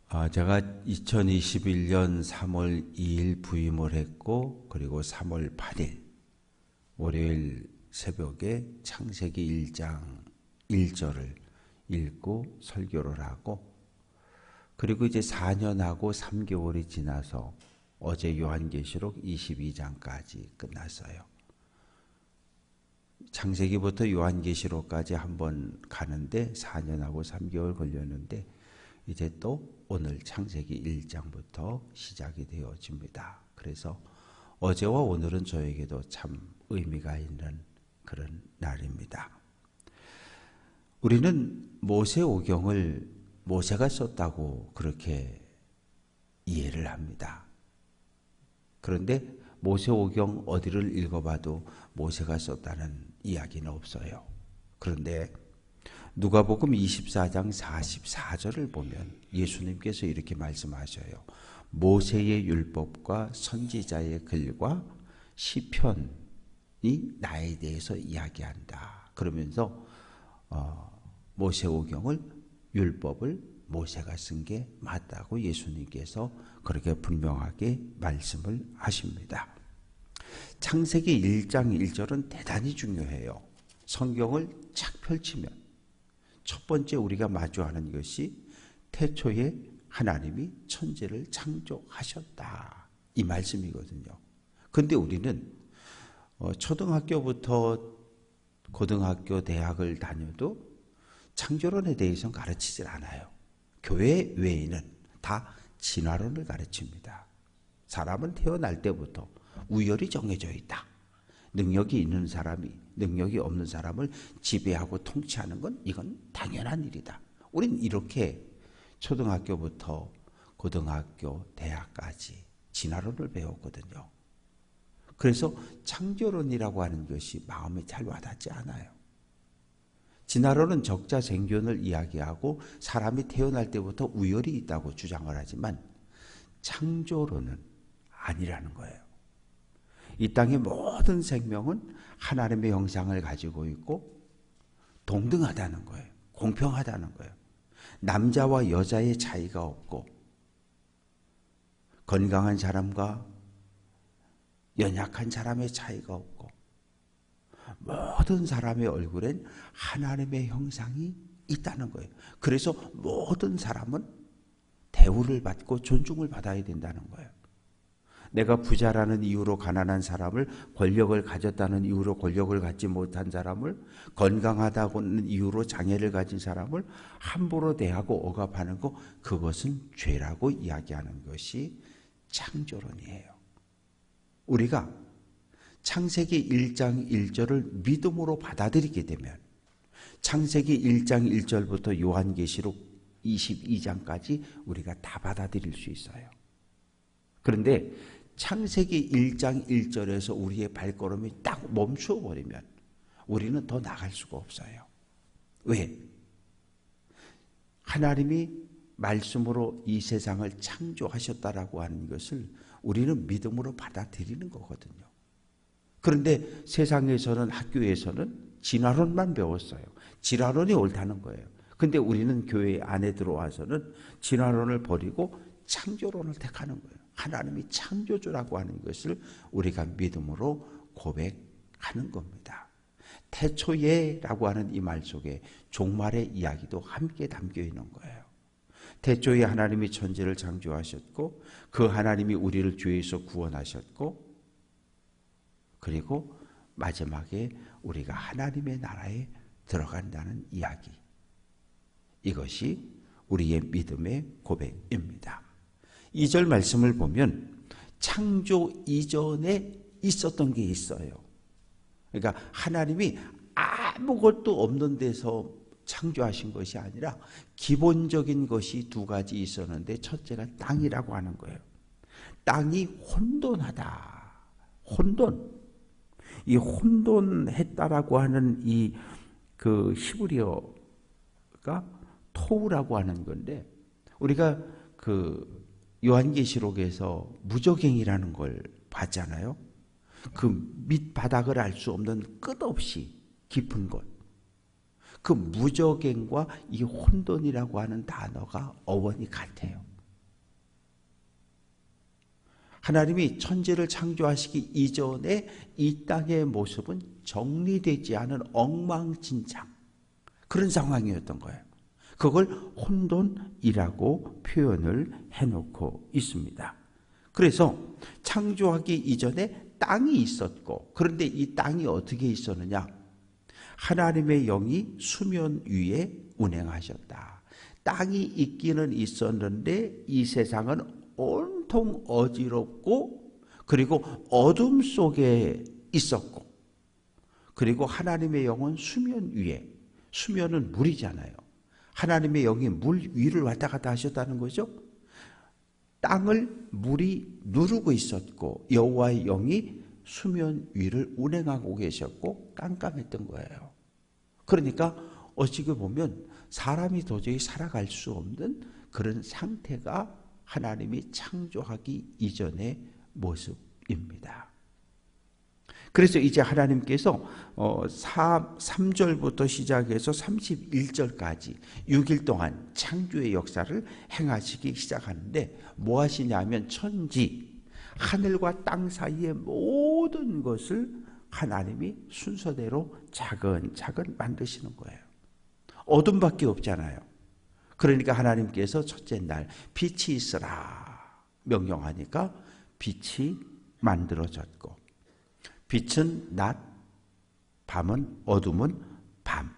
제가 2021년 3월 2일 부임을 했고, 그리고 3월 8일 월요일 새벽에 창세기 1장 1절을 읽고 설교를 하고, 그리고 이제 4년하고 3개월이 지나서 어제 요한계시록 22장까지 끝났어요. 창세기부터 요한계시록까지 한번 가는데 4년하고 3개월 걸렸는데, 이제 또 오늘 창세기 1장부터 시작이 되어집니다. 그래서 어제와 오늘은 저에게도 참 의미가 있는 그런 날입니다. 우리는 모세오경을 모세가 썼다고 그렇게 이해를 합니다. 그런데 모세오경 어디를 읽어봐도 모세가 썼다는 이야기는 없어요. 그런데 누가복음 24장 44절을 보면 예수님께서 이렇게 말씀하셔요. 모세의 율법과 선지자의 글과 시편이 나에 대해서 이야기한다. 그러면서 모세오경을 율법을 모세가 쓴 게 맞다고 예수님께서 그렇게 분명하게 말씀을 하십니다. 창세기 1장 1절은 대단히 중요해요. 성경을 착 펼치면 첫 번째 우리가 마주하는 것이 태초에 하나님이 천지를 창조하셨다, 이 말씀이거든요. 그런데 우리는 초등학교부터 고등학교, 대학을 다녀도 창조론에 대해서는 가르치질 않아요. 교회 외에는 다 진화론을 가르칩니다. 사람은 태어날 때부터 우열이 정해져 있다. 능력이 있는 사람이 능력이 없는 사람을 지배하고 통치하는 건 이건 당연한 일이다. 우린 이렇게 초등학교부터 고등학교, 대학까지 진화론을 배웠거든요. 그래서 창조론이라고 하는 것이 마음에 잘 와닿지 않아요. 진화론은 적자생존을 이야기하고 사람이 태어날 때부터 우열이 있다고 주장을 하지만 창조론은 아니라는 거예요. 이 땅의 모든 생명은 하나님의 형상을 가지고 있고 동등하다는 거예요. 공평하다는 거예요. 남자와 여자의 차이가 없고 건강한 사람과 연약한 사람의 차이가 없고 모든 사람의 얼굴엔 하나님의 형상이 있다는 거예요. 그래서 모든 사람은 대우를 받고 존중을 받아야 된다는 거예요. 내가 부자라는 이유로 가난한 사람을, 권력을 가졌다는 이유로 권력을 갖지 못한 사람을, 건강하다는 이유로 장애를 가진 사람을 함부로 대하고 억압하는 것, 그것은 죄라고 이야기하는 것이 창조론이에요. 우리가 창세기 1장 1절을 믿음으로 받아들이게 되면 창세기 1장 1절부터 요한계시록 22장까지 우리가 다 받아들일 수 있어요. 그런데 창세기 1장 1절에서 우리의 발걸음이 딱 멈추어 버리면 우리는 더 나갈 수가 없어요. 왜? 하나님이 말씀으로 이 세상을 창조하셨다라고 하는 것을 우리는 믿음으로 받아들이는 거거든요. 그런데 세상에서는, 학교에서는 진화론만 배웠어요. 진화론이 옳다는 거예요. 근데 우리는 교회 안에 들어와서는 진화론을 버리고 창조론을 택하는 거예요. 하나님이 창조주라고 하는 것을 우리가 믿음으로 고백하는 겁니다. 태초에라고 하는 이 말 속에 종말의 이야기도 함께 담겨 있는 거예요. 태초에 하나님이 천지를 창조하셨고 그 하나님이 우리를 죄에서 구원하셨고 그리고 마지막에 우리가 하나님의 나라에 들어간다는 이야기. 이것이 우리의 믿음의 고백입니다. 2절 말씀을 보면 창조 이전에 있었던 게 있어요. 그러니까 하나님이 아무것도 없는 데서 창조하신 것이 아니라 기본적인 것이 두 가지 있었는데 첫째가 땅이라고 하는 거예요. 땅이 혼돈하다. 혼돈. 이 혼돈했다라고 하는 이 그 히브리어가 토우라고 하는 건데, 우리가 그 요한계시록에서 무저갱이라는 걸 봤잖아요. 그 밑바닥을 알 수 없는 끝없이 깊은 곳. 그 무저갱과 이 혼돈이라고 하는 단어가 어원이 같아요. 하나님이 천지를 창조하시기 이전에 이 땅의 모습은 정리되지 않은 엉망진창, 그런 상황이었던 거예요. 그걸 혼돈이라고 표현을 해놓고 있습니다. 그래서 창조하기 이전에 땅이 있었고, 그런데 이 땅이 어떻게 있었느냐? 하나님의 영이 수면 위에 운행하셨다. 땅이 있기는 있었는데 이 세상은 온통 어지럽고, 그리고 어둠 속에 있었고, 그리고 하나님의 영은 수면 위에, 수면은 물이잖아요. 하나님의 영이 물 위를 왔다 갔다 하셨다는 거죠. 땅을 물이 누르고 있었고 여호와의 영이 수면 위를 운행하고 계셨고 깜깜했던 거예요. 그러니까 어찌게 보면 사람이 도저히 살아갈 수 없는 그런 상태가 하나님이 창조하기 이전의 모습입니다. 그래서 이제 하나님께서 3절부터 시작해서 31절까지 6일 동안 창조의 역사를 행하시기 시작하는데 뭐 하시냐면 천지, 하늘과 땅 사이의 모든 것을 하나님이 순서대로 차근차근 만드시는 거예요. 어둠밖에 없잖아요. 그러니까 하나님께서 첫째 날 빛이 있으라 명령하니까 빛이 만들어졌고, 빛은 낮, 밤은 어둠은 밤.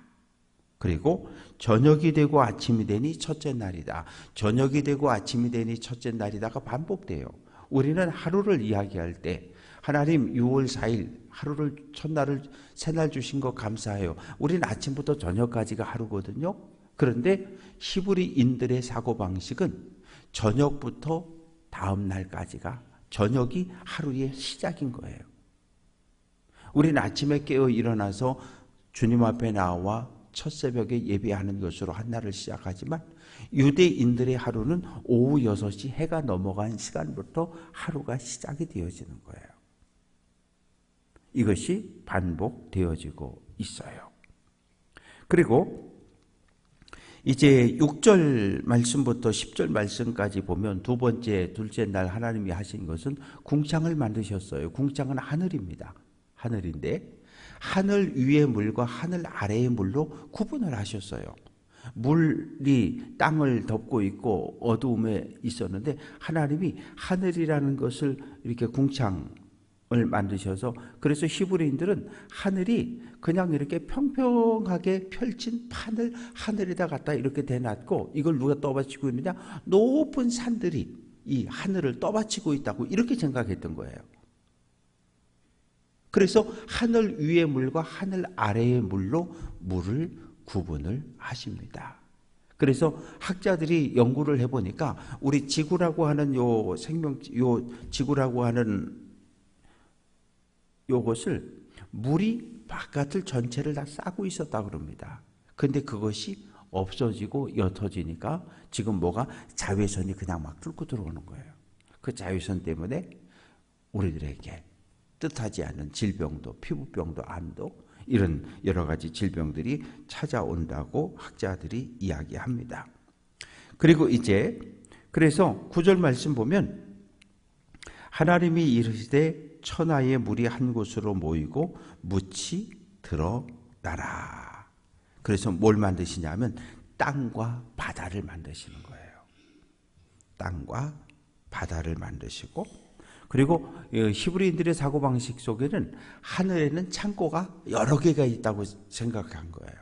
그리고 저녁이 되고 아침이 되니 첫째 날이다. 저녁이 되고 아침이 되니 첫째 날이다가 반복돼요. 우리는 하루를 이야기할 때 하나님 6월 4일 하루를, 첫날을 새날 주신 거 감사해요. 우리는 아침부터 저녁까지가 하루거든요. 그런데 히브리인들의 사고방식은 저녁부터 다음 날까지가, 저녁이 하루의 시작인 거예요. 우리는 아침에 깨어 일어나서 주님 앞에 나와 첫 새벽에 예배하는 것으로 한 날을 시작하지만 유대인들의 하루는 오후 6시 해가 넘어간 시간부터 하루가 시작이 되어지는 거예요. 이것이 반복되어지고 있어요. 그리고 이제 6절 말씀부터 10절 말씀까지 보면 두 번째, 둘째 날 하나님이 하신 것은 궁창을 만드셨어요. 궁창은 하늘입니다. 하늘인데 하늘 위의 물과 하늘 아래의 물로 구분을 하셨어요. 물이 땅을 덮고 있고 어두움에 있었는데 하나님이 하늘이라는 것을 이렇게 궁창을 만드셔서, 그래서 히브리인들은 하늘이 그냥 이렇게 평평하게 펼친 판을 하늘에다 갖다 이렇게 대놨고, 이걸 누가 떠받치고 있느냐? 높은 산들이 이 하늘을 떠받치고 있다고 이렇게 생각했던 거예요. 그래서 하늘 위의 물과 하늘 아래의 물로 물을 구분을 하십니다. 그래서 학자들이 연구를 해보니까 우리 지구라고 하는 요 지구라고 하는 요것을 물이 바깥을 전체를 다 싸고 있었다고 그럽니다. 근데 그것이 없어지고 옅어지니까 지금 뭐가 자외선이 그냥 막 뚫고 들어오는 거예요. 그 자외선 때문에 우리들에게 뜻하지 않은 질병도, 피부병도, 암도, 이런 여러 가지 질병들이 찾아온다고 학자들이 이야기합니다. 그리고 이제 그래서 9절 말씀 보면 하나님이 이르시되 천하의 물이 한 곳으로 모이고 묻이 드러나라. 그래서 뭘 만드시냐면 땅과 바다를 만드시는 거예요. 땅과 바다를 만드시고, 그리고 히브리인들의 사고방식 속에는 하늘에는 창고가 여러 개가 있다고 생각한 거예요.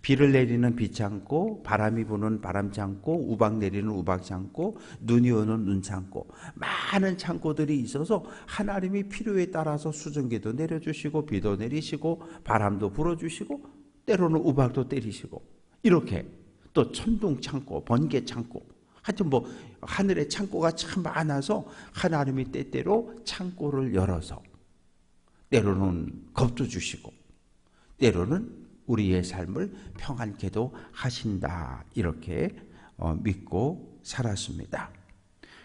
비를 내리는 비창고, 바람이 부는 바람창고, 우박 내리는 우박창고, 눈이 오는 눈창고, 많은 창고들이 있어서 하나님이 필요에 따라서 수증기도 내려주시고 비도 내리시고 바람도 불어주시고 때로는 우박도 때리시고, 이렇게 또 천둥창고, 번개창고, 하여튼 뭐 하늘에 창고가 참 많아서 하나님이 때때로 창고를 열어서 때로는 겁도 주시고 때로는 우리의 삶을 평안케도 하신다, 이렇게 믿고 살았습니다.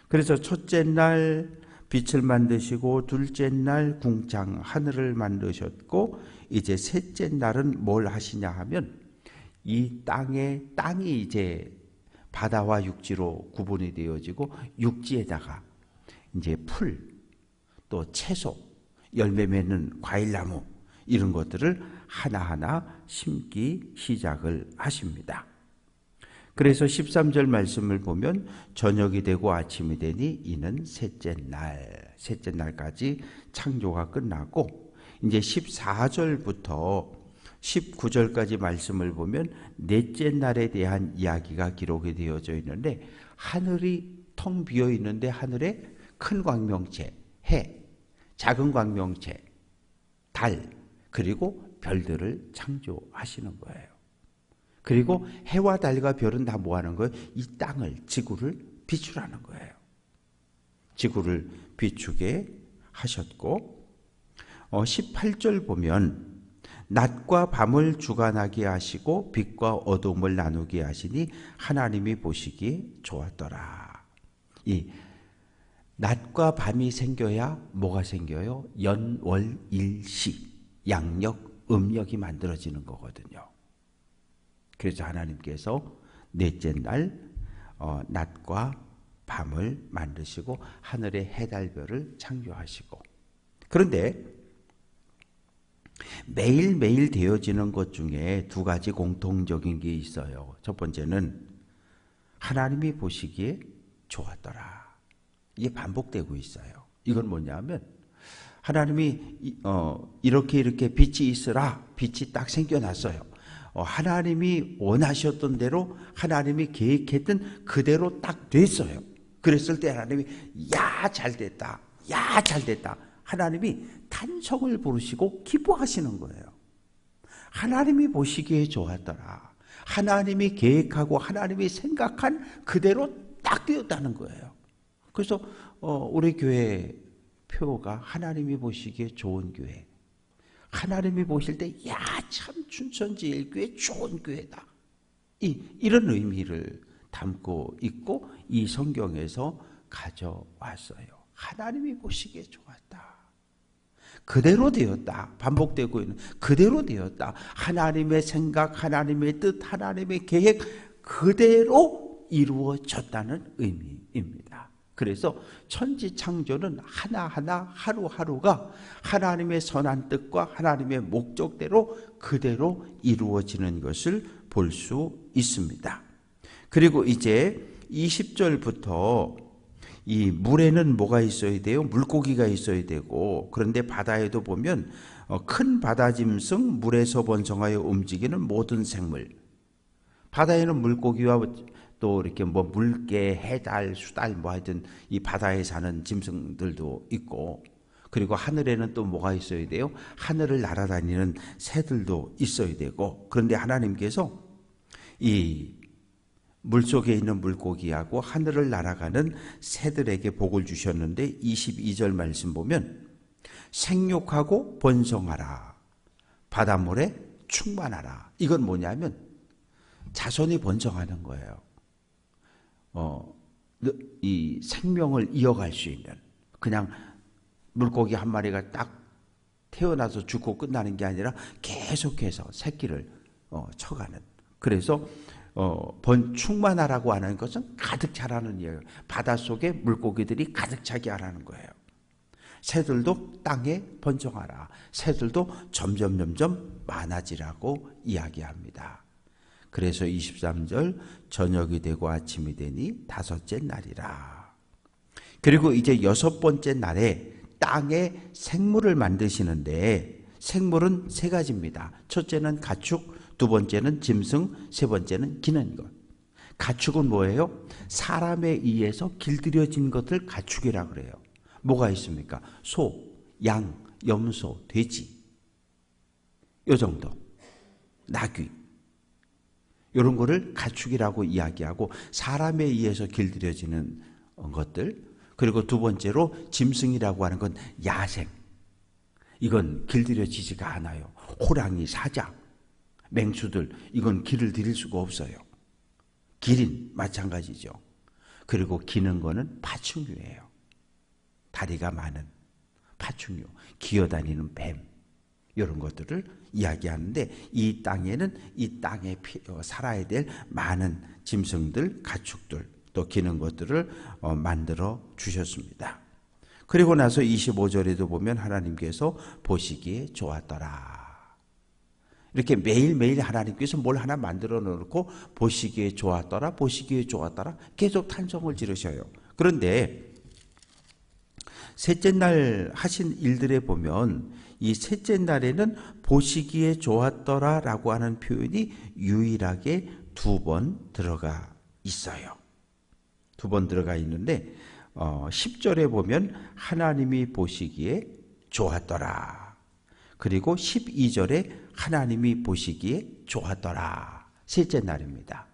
그래서 첫째 날 빛을 만드시고 둘째 날 궁창 하늘을 만드셨고, 이제 셋째 날은 뭘 하시냐 하면 이 땅이 이제 바다와 육지로 구분이 되어지고 육지에다가 이제 풀, 또 채소, 열매 맺는 과일나무 이런 것들을 하나하나 심기 시작을 하십니다. 그래서 13절 말씀을 보면 저녁이 되고 아침이 되니 이는 셋째 날까지 창조가 끝나고 이제 14절부터 19절까지 말씀을 보면 넷째 날에 대한 이야기가 기록이 되어져 있는데 하늘이 텅 비어 있는데 하늘에 큰 광명체, 해, 작은 광명체, 달, 그리고 별들을 창조하시는 거예요. 그리고 해와 달과 별은 다 뭐 하는 거예요? 이 땅을, 지구를 비추라는 거예요. 지구를 비추게 하셨고 18절 보면 낮과 밤을 주관하게 하시고 빛과 어둠을 나누게 하시니 하나님이 보시기에 좋았더라. 이 낮과 밤이 생겨야 뭐가 생겨요? 연월일시, 양력, 음력이 만들어지는 거거든요. 그래서 하나님께서 넷째 날 낮과 밤을 만드시고 하늘의 해달별을 창조하시고, 그런데 매일매일 되어지는 것 중에 두 가지 공통적인 게 있어요. 첫 번째는 하나님이 보시기에 좋았더라. 이게 반복되고 있어요. 이건 뭐냐면 하나님이 이렇게 빛이 있으라, 빛이 딱 생겨났어요. 하나님이 원하셨던 대로 하나님이 계획했던 그대로 딱 됐어요. 그랬을 때 하나님이 야 잘됐다, 야 잘됐다, 하나님이 탄성을 부르시고 기뻐하시는 거예요. 하나님이 보시기에 좋았더라. 하나님이 계획하고 하나님이 생각한 그대로 딱 되었다는 거예요. 그래서 우리 교회 표가 하나님이 보시기에 좋은 교회, 하나님이 보실 때 야 참 춘천제일교회 좋은 교회다, 이런 의미를 담고 있고 이 성경에서 가져왔어요. 하나님이 보시기에 좋았다, 그대로 되었다, 반복되고 있는 그대로 되었다, 하나님의 생각, 하나님의 뜻, 하나님의 계획 그대로 이루어졌다는 의미입니다. 그래서 천지창조는 하나하나 하루하루가 하나님의 선한 뜻과 하나님의 목적대로 그대로 이루어지는 것을 볼 수 있습니다. 그리고 이제 20절부터 이 물에는 뭐가 있어야 돼요? 물고기가 있어야 되고, 그런데 바다에도 보면 큰 바다짐승, 물에서 번성하여 움직이는 모든 생물, 바다에는 물고기와 또 이렇게 뭐 물개, 해달, 수달 뭐 하여튼 이 바다에 사는 짐승들도 있고, 그리고 하늘에는 또 뭐가 있어야 돼요? 하늘을 날아다니는 새들도 있어야 되고, 그런데 하나님께서 이 물속에 있는 물고기하고 하늘을 날아가는 새들에게 복을 주셨는데 22절 말씀 보면 생육하고 번성하라, 바닷물에 충만하라. 이건 뭐냐면 자손이 번성하는 거예요. 이 생명을 이어갈 수 있는, 그냥 물고기 한 마리가 딱 태어나서 죽고 끝나는 게 아니라 계속해서 새끼를 쳐가는. 그래서 충만하라고 하는 것은 가득 차라는 이야기예요. 바닷속에 물고기들이 가득 차게 하라는 거예요. 새들도 땅에 번성하라, 새들도 점점 많아지라고 이야기합니다. 그래서 23절 저녁이 되고 아침이 되니 다섯째 날이라. 그리고 이제 여섯 번째 날에 땅에 생물을 만드시는데 생물은 세 가지입니다. 첫째는 가축, 두 번째는 짐승, 세 번째는 기는 것. 가축은 뭐예요? 사람에 의해서 길들여진 것들 가축이라 그래요. 뭐가 있습니까? 소, 양, 염소, 돼지, 요 정도, 나귀, 이런 거를 가축이라고 이야기하고 사람에 의해서 길들여지는 것들. 그리고 두 번째로 짐승이라고 하는 건 야생, 이건 길들여지지가 않아요. 호랑이, 사자, 맹수들, 이건 길을 들일 수가 없어요. 기린 마찬가지죠. 그리고 기는 거는 파충류예요. 다리가 많은 파충류, 기어다니는 뱀, 이런 것들을 이야기하는데 이 땅에는 이 땅에 살아야 될 많은 짐승들, 가축들, 또 기는 것들을 만들어 주셨습니다. 그리고 나서 25절에도 보면 하나님께서 보시기에 좋았더라. 이렇게 매일매일 하나님께서 뭘 하나 만들어 놓고 보시기에 좋았더라, 보시기에 좋았더라 계속 탄성을 지르셔요. 그런데 셋째 날 하신 일들에 보면 이 셋째 날에는 보시기에 좋았더라라고 하는 표현이 유일하게 2번 들어가 있어요. 2번 들어가 있는데 10절에 보면 하나님이 보시기에 좋았더라. 그리고 12절에 하나님이 보시기에 좋았더라. 셋째 날입니다.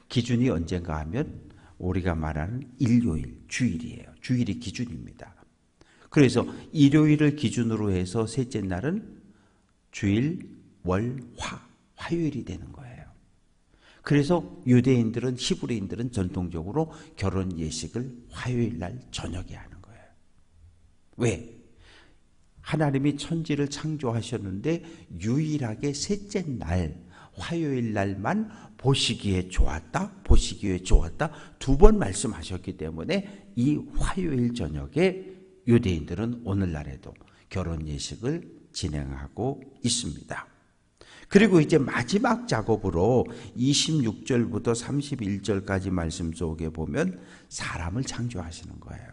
기준이 언젠가 하면 우리가 말하는 일요일, 주일이에요. 주일이 기준입니다. 그래서 일요일을 기준으로 해서 셋째 날은 주일, 월, 화요일이 되는 거예요. 그래서 유대인들은, 히브리인들은 전통적으로 결혼 예식을 화요일 날 저녁에 하는 거예요. 왜? 하나님이 천지를 창조하셨는데 유일하게 셋째 날, 화요일 날만 보시기에 좋았다, 보시기에 좋았다 2번 말씀하셨기 때문에 이 화요일 저녁에 유대인들은 오늘날에도 결혼 예식을 진행하고 있습니다. 그리고 이제 마지막 작업으로 26절부터 31절까지 말씀 속에 보면 사람을 창조하시는 거예요.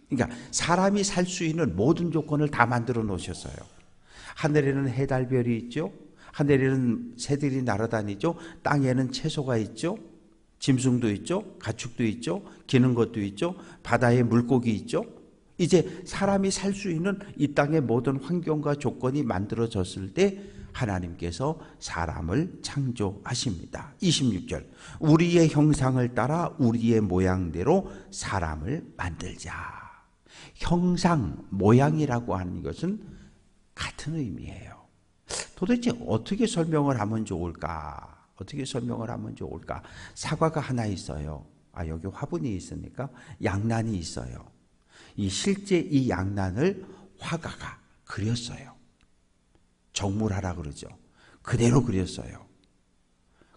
그러니까 사람이 살 수 있는 모든 조건을 다 만들어 놓으셨어요. 하늘에는 해, 달, 별이 있죠. 하늘에는 새들이 날아다니죠. 땅에는 채소가 있죠. 짐승도 있죠. 가축도 있죠. 기는 것도 있죠. 바다에 물고기 있죠. 이제 사람이 살 수 있는 이 땅의 모든 환경과 조건이 만들어졌을 때 하나님께서 사람을 창조하십니다. 26절 우리의 형상을 따라 우리의 모양대로 사람을 만들자. 형상, 모양이라고 하는 것은 같은 의미예요. 도대체 어떻게 설명을 하면 좋을까? 어떻게 설명을 하면 좋을까? 사과가 하나 있어요. 여기 화분이 있으니까 양난이 있어요. 실제 이 양난을 화가가 그렸어요. 정물하라 그러죠. 그대로 그렸어요.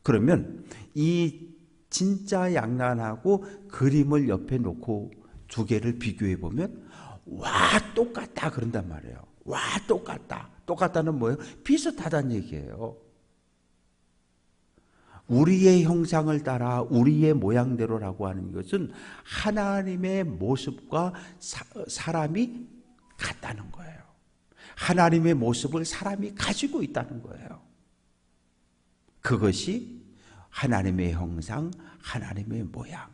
그러면 이 진짜 양난하고 그림을 옆에 놓고 2개를 비교해 보면 와 똑같다 그런단 말이에요. 와 똑같다. 똑같다는 뭐예요? 비슷하다는 얘기예요. 우리의 형상을 따라 우리의 모양대로라고 하는 것은 하나님의 모습과 사람이 같다는 거예요. 하나님의 모습을 사람이 가지고 있다는 거예요. 그것이 하나님의 형상, 하나님의 모양.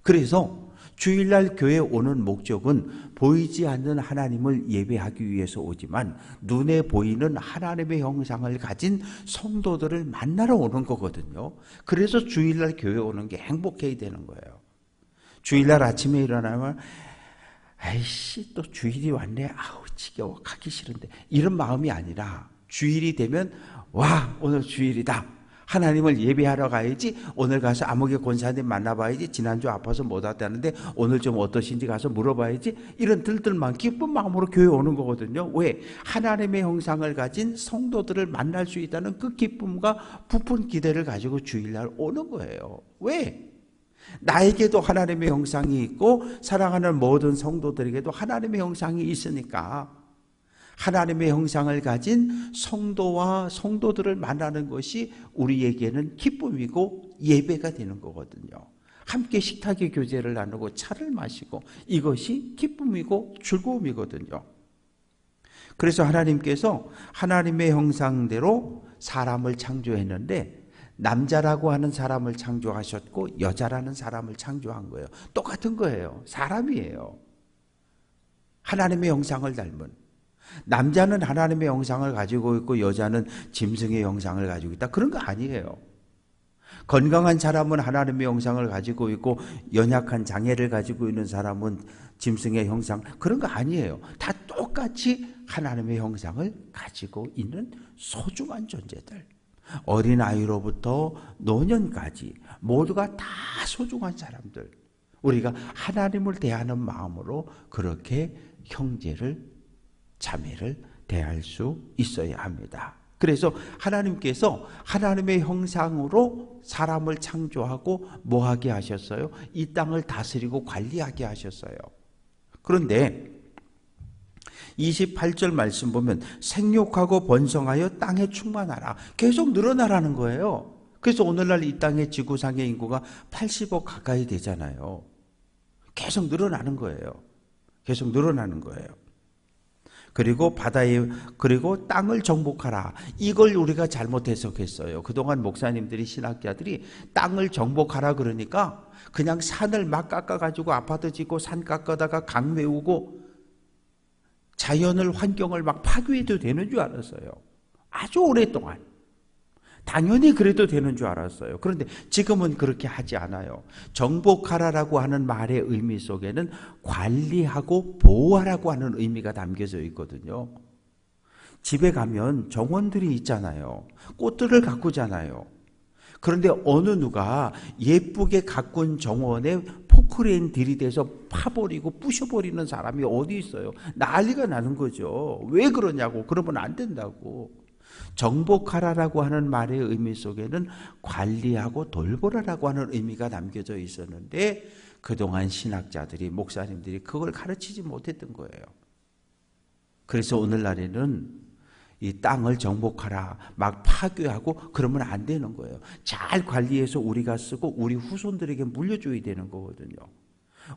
그래서 주일날 교회에 오는 목적은 보이지 않는 하나님을 예배하기 위해서 오지만 눈에 보이는 하나님의 형상을 가진 성도들을 만나러 오는 거거든요. 그래서 주일날 교회에 오는 게 행복해야 되는 거예요. 주일날 아침에 일어나면 아이씨 또 주일이 왔네. 아우 지겨워 가기 싫은데 이런 마음이 아니라 주일이 되면 와 오늘 주일이다. 하나님을 예배하러 가야지. 오늘 가서 아무개 권사님 만나봐야지. 지난주 아파서 못 왔다는데 오늘 좀 어떠신지 가서 물어봐야지. 이런 들들만 기쁜 마음으로 교회 오는 거거든요. 왜? 하나님의 형상을 가진 성도들을 만날 수 있다는 그 기쁨과 부푼 기대를 가지고 주일날 오는 거예요. 왜? 나에게도 하나님의 형상이 있고 사랑하는 모든 성도들에게도 하나님의 형상이 있으니까 하나님의 형상을 가진 성도와 성도들을 만나는 것이 우리에게는 기쁨이고 예배가 되는 거거든요. 함께 식탁의 교제를 나누고 차를 마시고 이것이 기쁨이고 즐거움이거든요. 그래서 하나님께서 하나님의 형상대로 사람을 창조했는데 남자라고 하는 사람을 창조하셨고 여자라는 사람을 창조한 거예요. 똑같은 거예요. 사람이에요. 하나님의 형상을 닮은. 남자는 하나님의 형상을 가지고 있고 여자는 짐승의 형상을 가지고 있다. 그런 거 아니에요. 건강한 사람은 하나님의 형상을 가지고 있고 연약한 장애를 가지고 있는 사람은 짐승의 형상. 그런 거 아니에요. 다 똑같이 하나님의 형상을 가지고 있는 소중한 존재들. 어린아이로부터 노년까지 모두가 다 소중한 사람들. 우리가 하나님을 대하는 마음으로 그렇게 형제를 자매를 대할 수 있어야 합니다. 그래서 하나님께서 하나님의 형상으로 사람을 창조하고 뭐하게 하셨어요? 이 땅을 다스리고 관리하게 하셨어요. 그런데 28절 말씀 보면 생육하고 번성하여 땅에 충만하라. 계속 늘어나라는 거예요. 그래서 오늘날 이 땅의 지구상의 인구가 80억 가까이 되잖아요. 계속 늘어나는 거예요. 계속 늘어나는 거예요. 그리고 그리고 땅을 정복하라. 이걸 우리가 잘못 해석했어요. 그동안 목사님들이, 신학자들이 땅을 정복하라 그러니까 그냥 산을 막 깎아가지고 아파트 짓고 산 깎아다가 강 메우고 자연을, 환경을 막 파괴해도 되는 줄 알았어요. 아주 오랫동안. 당연히 그래도 되는 줄 알았어요. 그런데 지금은 그렇게 하지 않아요. 정복하라라고 하는 말의 의미 속에는 관리하고 보호하라고 하는 의미가 담겨져 있거든요. 집에 가면 정원들이 있잖아요. 꽃들을 가꾸잖아요. 그런데 어느 누가 예쁘게 가꾼 정원에 포크레인 들이대서 파버리고 부셔버리는 사람이 어디 있어요? 난리가 나는 거죠. 왜 그러냐고. 그러면 안 된다고. 정복하라라고 하는 말의 의미 속에는 관리하고 돌보라라고 하는 의미가 담겨져 있었는데 그동안 신학자들이, 목사님들이 그걸 가르치지 못했던 거예요. 그래서 오늘날에는 이 땅을 정복하라, 막 파괴하고 그러면 안 되는 거예요. 잘 관리해서 우리가 쓰고 우리 후손들에게 물려줘야 되는 거거든요.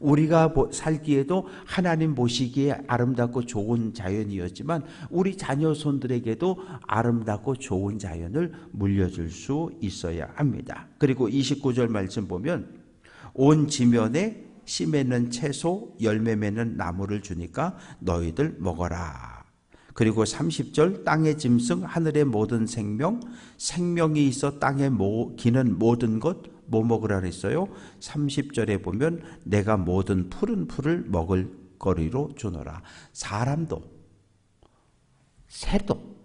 우리가 살기에도 하나님 보시기에 아름답고 좋은 자연이었지만 우리 자녀손들에게도 아름답고 좋은 자연을 물려줄 수 있어야 합니다. 그리고 29절 말씀 보면 온 지면에 씨 맺는 채소, 열매 맺는 나무를 주니까 너희들 먹어라. 그리고 30절 땅의 짐승, 하늘의 모든 생명, 생명이 있어 땅에 기는 모든 것 뭐 먹으라 그랬어요? 30절에 보면 내가 모든 푸른 풀을 먹을 거리로 주노라. 사람도 새도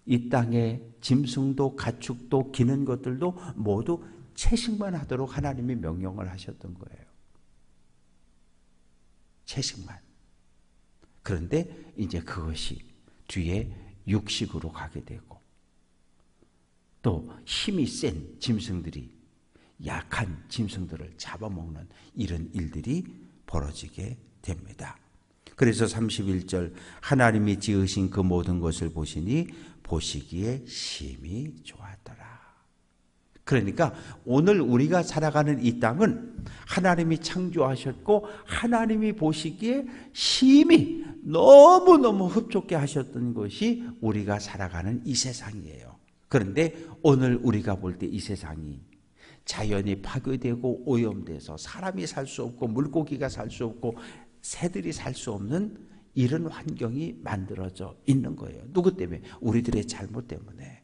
이 땅의 짐승도 가축도 기는 것들도 모두 채식만 하도록 하나님이 명령을 하셨던 거예요. 채식만. 그런데 이제 그것이 뒤에 육식으로 가게 되고 또 힘이 센 짐승들이 약한 짐승들을 잡아먹는 이런 일들이 벌어지게 됩니다. 그래서 31절 하나님이 지으신 그 모든 것을 보시니 보시기에 심히 좋았더라. 그러니까 오늘 우리가 살아가는 이 땅은 하나님이 창조하셨고 하나님이 보시기에 심히 너무너무 흡족해 하셨던 것이 우리가 살아가는 이 세상이에요. 그런데 오늘 우리가 볼 때 이 세상이 자연이 파괴되고 오염돼서 사람이 살 수 없고 물고기가 살 수 없고 새들이 살 수 없는 이런 환경이 만들어져 있는 거예요. 누구 때문에? 우리들의 잘못 때문에.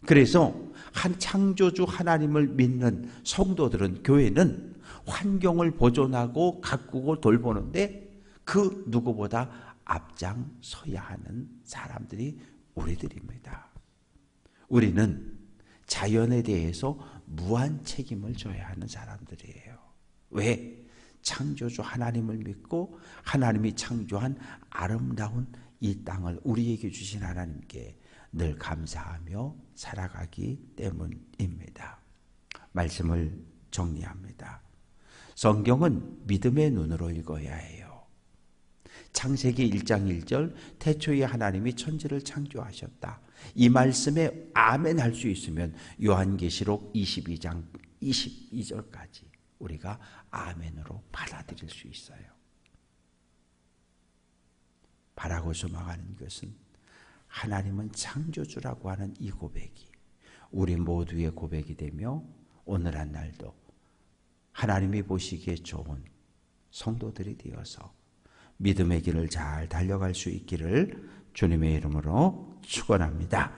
그래서 한 창조주 하나님을 믿는 성도들은, 교회는 환경을 보존하고 가꾸고 돌보는데 그 누구보다 앞장서야 하는 사람들이 우리들입니다. 우리는 자연에 대해서 무한 책임을 져야 하는 사람들이에요. 왜? 창조주 하나님을 믿고 하나님이 창조한 아름다운 이 땅을 우리에게 주신 하나님께 늘 감사하며 살아가기 때문입니다. 말씀을 정리합니다. 성경은 믿음의 눈으로 읽어야 해요. 창세기 1장 1절 태초에 하나님이 천지를 창조하셨다. 이 말씀에 아멘 할 수 있으면 요한계시록 22장 22절까지 우리가 아멘으로 받아들일 수 있어요. 바라고 소망하는 것은 하나님은 창조주라고 하는 이 고백이 우리 모두의 고백이 되며 오늘 한 날도 하나님이 보시기에 좋은 성도들이 되어서 믿음의 길을 잘 달려갈 수 있기를 주님의 이름으로 축원합니다.